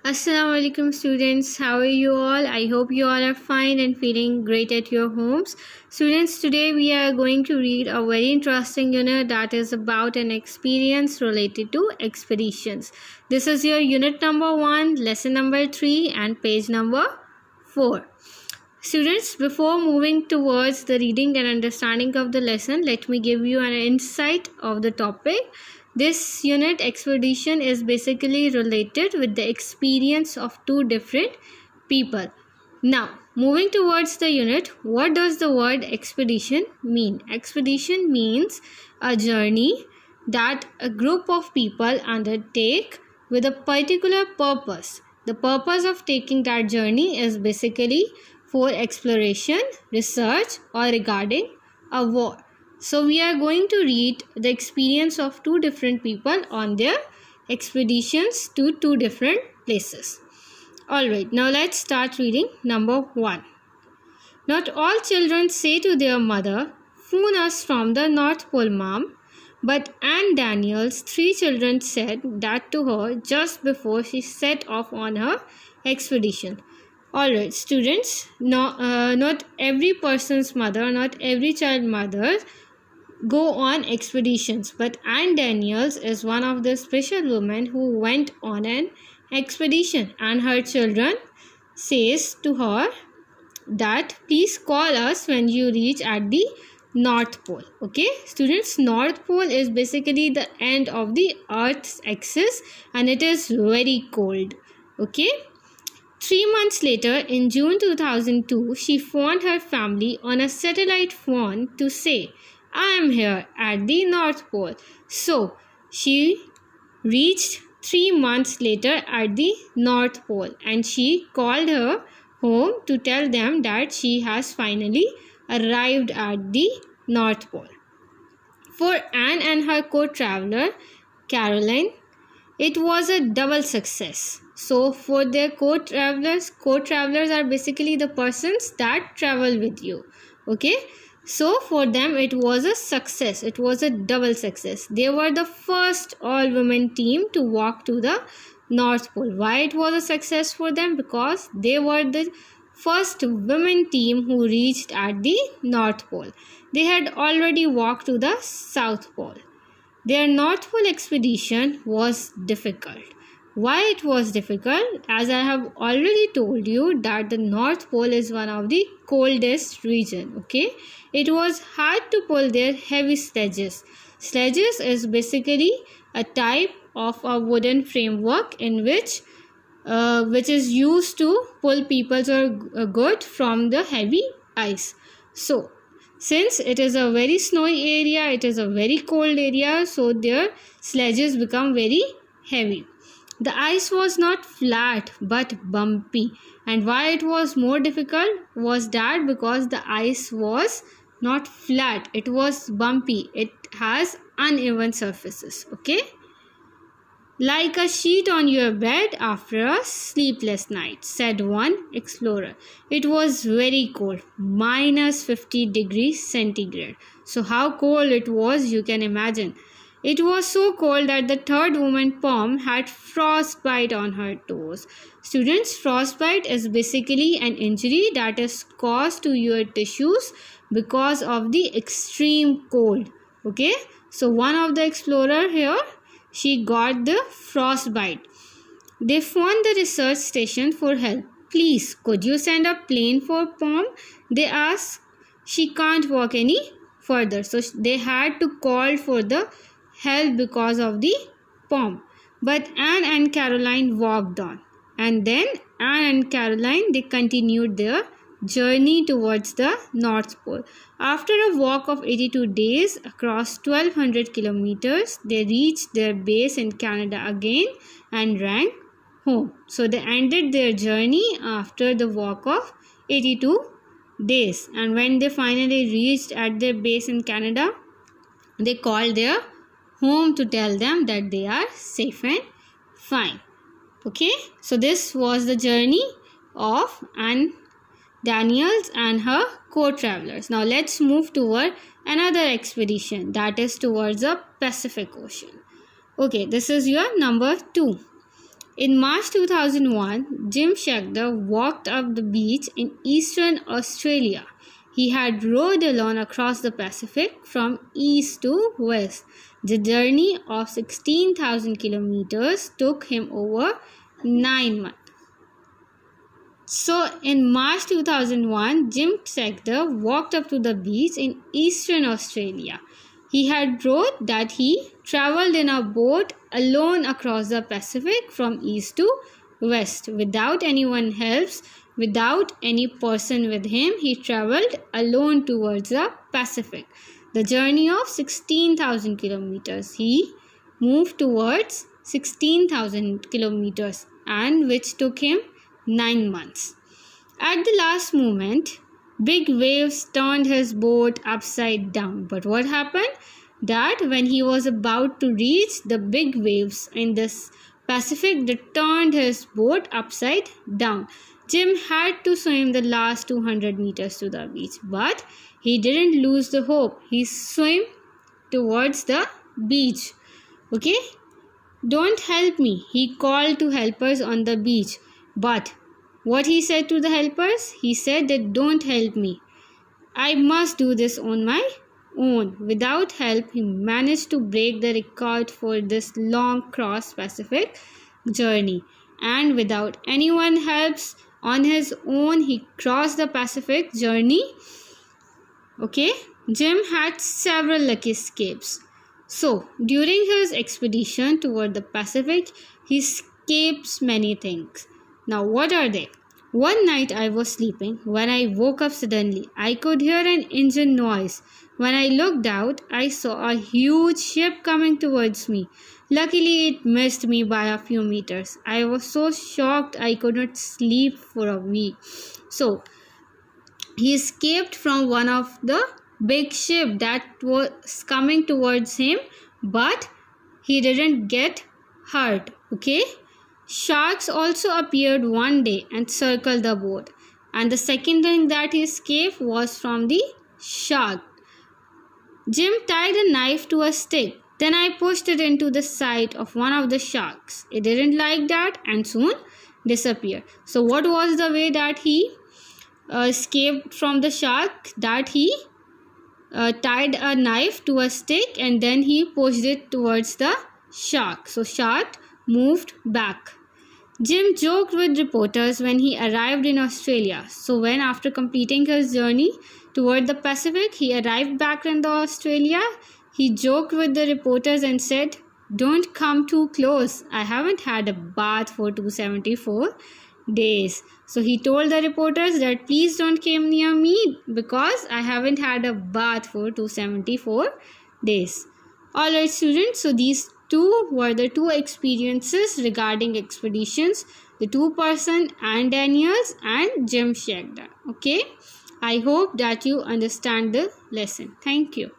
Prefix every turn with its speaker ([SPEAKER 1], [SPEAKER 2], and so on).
[SPEAKER 1] Assalamu alaikum students, how are you all? I hope you all are fine and feeling great at your homes. Students, today we are going to read a very interesting unit that is about an experience related to expeditions. This is your unit number 1, lesson number 3 and page number 4. Students, before moving towards the reading and understanding of the lesson, let me give you an insight of the topic. This unit expedition is basically related with the experience of two different people. Now, moving towards the unit, what does the word expedition mean? Expedition means a journey that a group of people undertake with a particular purpose. The purpose of taking that journey is basically for exploration, research, or regarding a war. So we are going to read the experience of two different people on their expeditions to two different places. Alright, now let's start reading. Number 1. Not all children say to their mother, "Phone us from the North Pole, Mom." But Anne Daniels' 3 children said that to her just before she set off on her expedition. Alright, students, not every person's mother, not every child mother go on expeditions, but Anne Daniels is one of the special women who went on an expedition, and her children says to her that please call us when you reach at the North Pole. Okay, students, North Pole is basically the end of the Earth's axis and it is very cold. Okay, 3 months later, in June 2002, she phoned her family on a satellite phone to say, "I am here at the North Pole." So, she reached 3 months later at the North Pole and she called her home to tell them that she has finally arrived at the North Pole. For Anne and her co-traveler, Caroline, it was a double success. So, for their co-travelers are basically the persons that travel with you. Okay. So, for them, it was a success. It was a double success. They were the first all-women team to walk to the North Pole. Why it was a success for them? Because they were the first women team who reached at the North Pole. They had already walked to the South Pole. Their North Pole expedition was difficult. Why it was difficult? As I have already told you that the North Pole is one of the coldest region. Okay, it was hard to pull their heavy sledges. Sledges is basically a type of a wooden framework in which is used to pull people's or goods from the heavy ice. So, since it is a very snowy area, it is a very cold area, so their sledges become very heavy. The ice was not flat but bumpy, and why it was more difficult was that because the ice was not flat, it was bumpy, it has uneven surfaces. Okay, like a sheet on your bed after a sleepless night, said one explorer. It was very cold, minus 50 degrees centigrade. So how cold it was, you can imagine. It was so cold that the third woman, Pom, had frostbite on her toes. Students, frostbite is basically an injury that is caused to your tissues because of the extreme cold. Okay, so one of the explorer here, she got the frostbite. They phoned the research station for help. "Please, could you send a plane for Pom?" they asked. "She can't walk any further." So they had to call for the help because of the Pom. But Anne and Caroline walked on. And then Anne and Caroline, they continued their journey towards the North Pole. After a walk of 82 days across 1200 kilometers, they reached their base in Canada again and ran home. So they ended their journey after the walk of 82 days. And when they finally reached at their base in Canada, they called their home to tell them that they are safe and fine. Okay, so this was the journey of Anne Daniels and her co-travelers. Now let's move toward another expedition, that is towards the Pacific Ocean. Okay, this is your number 2. In March 2001, Jim Scheckter walked up the beach in eastern Australia. He had rowed alone across the Pacific from east to west. The journey of 16,000 kilometers took him over 9 months. So, in March 2001, Jim Scheckter walked up to the beach in eastern Australia. He had wrote that he travelled in a boat alone across the Pacific from east to west without anyone else, without any person with him. He travelled alone towards the Pacific. The journey of 16,000 kilometers. He moved towards 16,000 kilometers and which took him 9 months. At the last moment, big waves turned his boat upside down. But what happened? That when he was about to reach the big waves in this Pacific, they turned his boat upside down. Jim had to swim the last 200 meters to the beach, but he didn't lose the hope. He swam towards the beach. Okay? Don't help me, he called to helpers on the beach. But what he said to the helpers? He said that don't help me. I must do this on my own. Without help, he managed to break the record for this long cross-Pacific journey. And without anyone helps, on his own, he crossed the Pacific journey. Okay, Jim had several lucky escapes. So, during his expedition toward the Pacific, he escaped many things. Now, what are they? One night I was sleeping. When I woke up suddenly, I could hear an engine noise. When I looked out, I saw a huge ship coming towards me. Luckily, it missed me by a few meters. I was so shocked I could not sleep for a week. So, he escaped from one of the big ship that was coming towards him, but he didn't get hurt. Okay? Sharks also appeared one day and circled the boat. And the second thing that he escaped was from the shark. Jim tied a knife to a stick. Then I pushed it into the side of one of the sharks. It didn't like that and soon disappeared. So what was the way that he escaped from the shark? That he tied a knife to a stick and then he pushed it towards the shark. So shark moved back. Jim joked with reporters when he arrived in Australia. So when after completing his journey toward the Pacific, he arrived back in Australia, he joked with the reporters and said, "Don't come too close. I haven't had a bath for 274 days." So he told the reporters that please don't come near me because I haven't had a bath for 274 days. Alright students, so these two were the two experiences regarding expeditions, the 2-person Ann Daniels and Jim Scheckter. Okay, I hope that you understand the lesson. Thank you.